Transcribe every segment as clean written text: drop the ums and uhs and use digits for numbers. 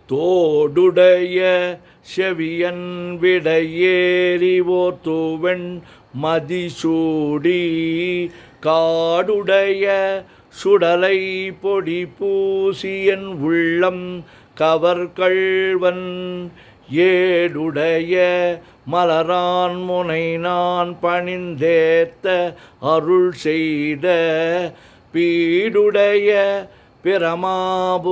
தோடுடைய செவியன் விடையேறிவோர் தூவெண் மதிசூடி காடுடைய சுடலை பொடி பூசியன் உள்ளம் கவர்கள்வன் ஏடுடைய மலரான் முனை நான் பணிந்தேத்த அருள் செய்த பீடுடைய பிரமாபுரமேவிய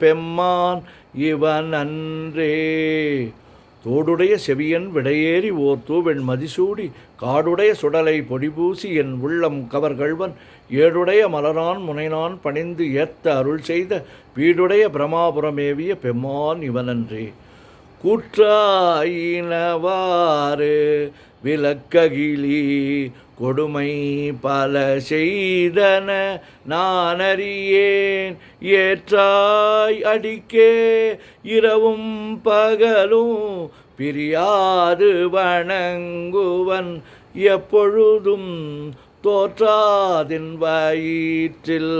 பெம்மான் இவன் அன்றே. தோடுடைய செவியன் விடையேறி ஓர் தூவெண் மதிசூடி காடுடைய சுடலை பொடிபூசி என் உள்ளம் கவர்கள்வன் ஏடுடைய மலரான் முனைநான் பணிந்து ஏத்த அருள் செய்த பீடுடைய பிரமாபுரமேவிய பெம்மான் இவனன்றே. கூற்றாயினவாறு விளக்ககிலி கொடுமை பல செய்தன நானறியேன் ஏற்றாய் அடிக்கே இரவும் பகலும் பிரியாது வணங்குவன் எப்பொழுதும் தோற்றாதின் வயிற்றில்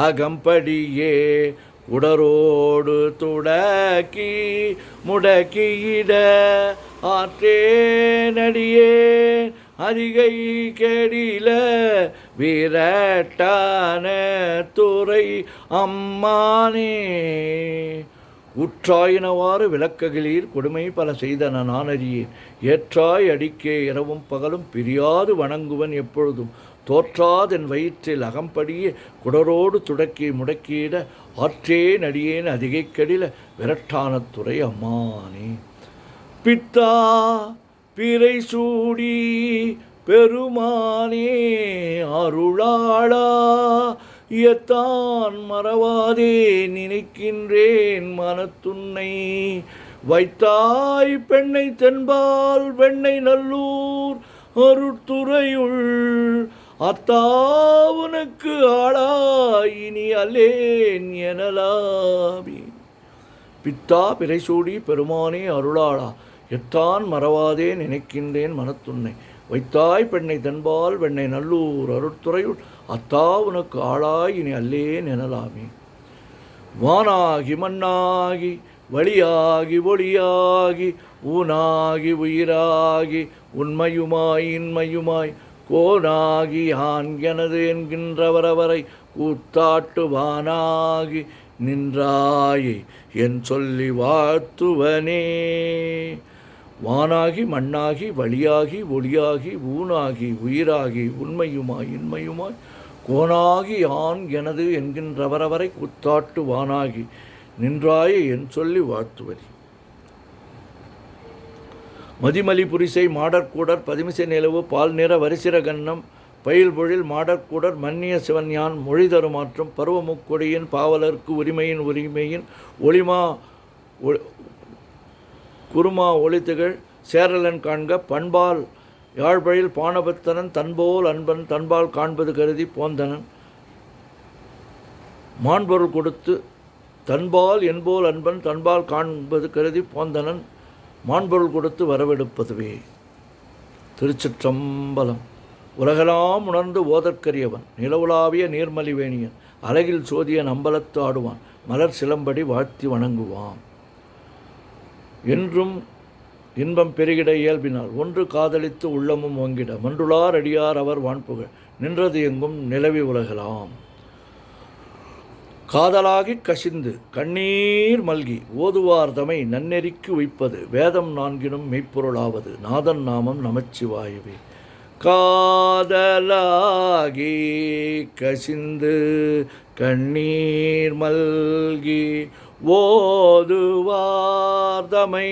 அகம்படியே உடரோடு துடக்கி முடக்கியிட ஆற்றேனடியேன் அதிகை கெடில வீரட்டான துறை அம்மானே. உற்றாயினவாறு விளக்ககிலீர் கொடுமை பல செய்தன நானறியேன் ஏற்றாய் அடிக்கே இரவும் பகலும் பிரியாது வணங்குவன் எப்பொழுதும் தோற்றாதென் வயிற்றில் அகம்படியே குடரோடு துடக்கி முடக்கியிட ஆற்றேன் அடியேன் அதிகை கெடில விரட்டான துறை அம்மானே. பித்தா பிறை சூடி பெருமானே அருளாளா எத்தான் மறவாதே நினைக்கின்றேன் மனத்துன்னை வைத்தாய் பெண்ணை தென்பால் வெண்ணை நல்லூர் அருட்துறையுள் அத்தாவுனுக்கு ஆளாயினி அல்லேன் எனலாபி. பித்தா பிறைசூடி பெருமானே அருளாளா எத்தான் மறவாதே நினைக்கின்றேன் மனத்துன்னை வைத்தாய் பெண்ணை தென்பால் வெண்ணை நல்லூர் அருட்துறையுள் அத்தா உனக்கு ஆளாய் இனி அல்லேன் எனலாமே. வானாகி மண்ணாகி வழியாகி ஒளியாகி ஊனாகி உயிராகி உண்மையுமாய் இன்மையுமாய் கோனாகி ஆண் எனது என்கின்றவரவரை கூத்தாட்டுவானாகி நின்றாயே என் சொல்லி வாழ்த்துவனே. வானாகி மண்ணாகி வழியாகி ஒளியாகி ஊனாகி உயிராகி உண்மையுமாய் இன்மையுமாய் கோனாகி ஆண் எனது என்கின்றவரவரை கூத்தாட்டு வானாகி நின்றாயே என் சொல்லி வாழ்த்துவனே. மதிமலி புரிசை மாடற்கூடர் பதிமிசை நிலவு பால் நிற வரிசிற கன்னம் பயில் பொழில் மாடற்கூடர் மன்னிய சிவன்யான் மொழி தருமாற்றம் பருவமுக்கொடியின் பாவலர்க்கு உரிமையின் ஒளிமா குருமா ஒளித்துகள் சேரலன் காண்க பண்பால் யாழ்பழில் பானபத்தனன் தன்போல் அன்பன் தன்பால் காண்பது கருதி போந்தனன் மாண்பொருள் கொடுத்து தன்பால் என்போல் அன்பன் தன்பால் காண்பது கருதி போந்தனன் மாண்பொருள் கொடுத்து வரவெடுப்பதுவே. திருச்சிற்றம்பலம். உலகெல்லாம் உணர்ந்து ஓதற்கரியவன் நிலவுலாவிய நீர்மலிவேணியன் அழகில் சோதியன் அம்பலத்து ஆடுவான் மலர் சிலம்படி வாழ்த்தி வணங்குவான். என்றும் இன்பம் பெருகிட இயல்பினால் ஒன்று காதலித்து உள்ளமும் ஓங்கிட மன்றுளார் அடியார் அவர் வான்புகழ் நின்றது எங்கும் நிலவி உலகலாம். காதலாகி கசிந்து கண்ணீர் மல்கி ஓதுவார் தமை நன்னெறிக்கு உய்ப்பது வேதம் நான்கினும் மெய்ப்பொருளாவது நாதன் நாமம் நமச்சிவாயவே. காதலாகி கசிந்து கண்ணீர் மல்கி ஓதுவார் தமை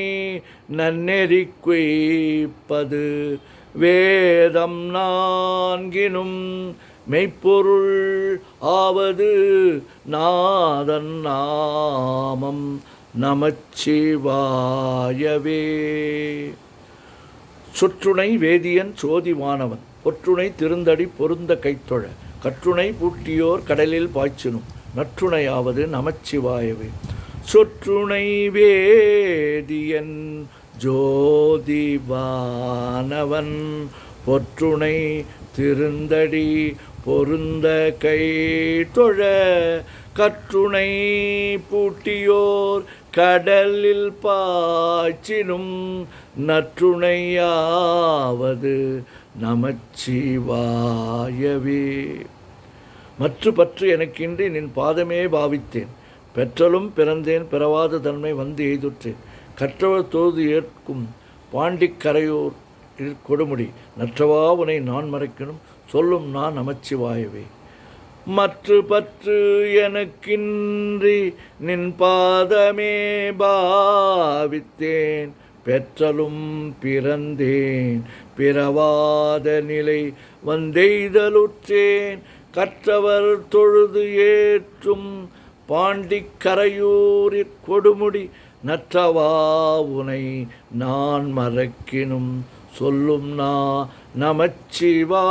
நன்னெறிக்குய்ப்பது வேதம் நான்கினும் மெய்ப்பொருள் ஆவது நாதன் நாமம் நமச்சிவாயவே. சொற்றுணை வேதியன் சோதிவானவன் பொற்றுணை திருந்தடி பொருந்த கைத்தொழ கற்றுணை பூட்டியோர் கடலில் பாய்ச்சினும் நற்றுணையாவது நமச்சிவாயவே. சொற்றுணை வேதியன் ஜோதிவானவன் பொற்றுணை திருந்தடி பொருந்த கை தொழ கற்றுணை பூட்டியோர் கடலில் பாய்ச்சினும் நற்றுணையாவது நமச்சிவாயவே. மற்ற பற்று எனக்கின்றி நின் பாதமே பாவித்தேன். பெற்றலும் பிறந்தேன் பிறவாத தன்மை வந்து எய்துற்றேன். கற்றவர் தோது ஏற்கும் பாண்டிக்கரையோர் கொடுமுடி நற்றவா உனை நான் மறைக்கணும் சொல்லும் நான் நமச்சிவாயவே. மற்ற பற்று எனக்கின்றி நின் பாதமே பாவித்தேன். பெற்றலும் பிறந்தேன் பிறவாத நிலை வந்தெய்தலுற்றேன். கற்றவர் தொழுது ஏற்றும் பாண்டிக்கரையூரிற் கொடுமுடி நற்றவா உனை நான் மறக்கினும் சொல்லும் நமச்சிவாயவே.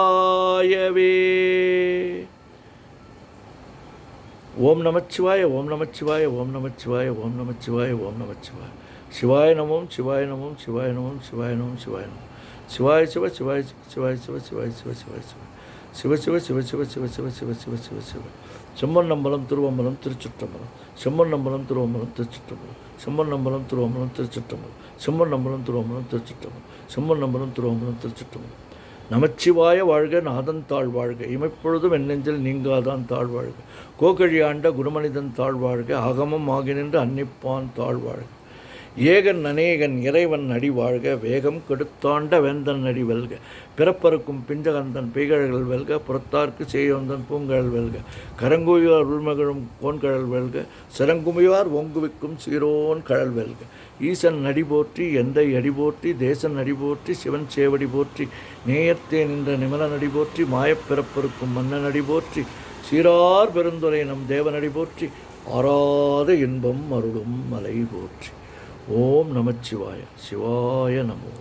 ஓம் நமச்சிவாய ஓம் நமச்சிவாய ஓம் நமச்சிவாய ஓம் நமச்சிவாய ஓம் நமச்சிவாய. சிவாய நமோம் சிவாய நமோம் சிவாய நமோம் சிவாய நமோம் சிவாய நமோம். சிவாய சிவ சிவாய சிவாய சிவ சிவாய சிவ சிவாய சிவ சிவ சிவ சிவ சிவ சிவ சிவ சிவ சிவ சிவ சிவ. செம்மண்ணம்பலம் திருவம்பலம் திருச்சிற்றம்பலம். செம்மண்ணம்பலம் திருவம்பலம் திருச்சிற்றம்பலம். செம்மண்ணம்பலம் திருவம்பலம் திருச்சிற்றம்பலம். செம்மண்ணம்பலம் திருவம்பலம் திருச்சிற்றம்பலம். செம்மண்ணம்பலம் திருவம்பலம் திருச்சிற்றம்பலம். நமச்சிவாய வாழ்க நாதன் தாழ் வாழ்க. இமைப்பொழுதும் எண்ணெஞ்சில் நீங்காதான் தாழ் வாழ்க. கோகழி ஆண்ட குருமனிதன் தாழ் வாழ்க. ஆகமம் ஆகி நின்று அன்னிப்பான் தாழ் வாழ்க. ஏகன் அநேகன் இறைவன் அடி வாழ்க. வேகம் கெடுத்தாண்ட வேந்தன் அடி வெல்க. பிறப்பறுக்கும் பிஞ்சகந்தன் பெய்கழல்கள் வெல்க. புறத்தார்க்கு செய்யொந்தன் பூங்கழல் வெல்க. கரங்குவியார் உள்மகிழும் கோன்கழல் வெல்க. சிறங்குமியார் ஓங்குவிக்கும் சீரோன் கழல் வெல்க. ஈசன் அடி போற்றி எந்தை அடி போற்றி. தேசன் அடி போற்றி சிவன் சேவடி போற்றி. நேயத்தே நின்ற நிமலன் அடி போற்றி. மாயப்பிறப்பறுக்கும் மன்னன் அடி போற்றி. சீரார் பெருந்துரை நம் தேவனடி போற்றி. ஆராத இன்பம் அருளும் மலை போற்றி. ஓம் நமச்சிவாய சிவாய நமோ.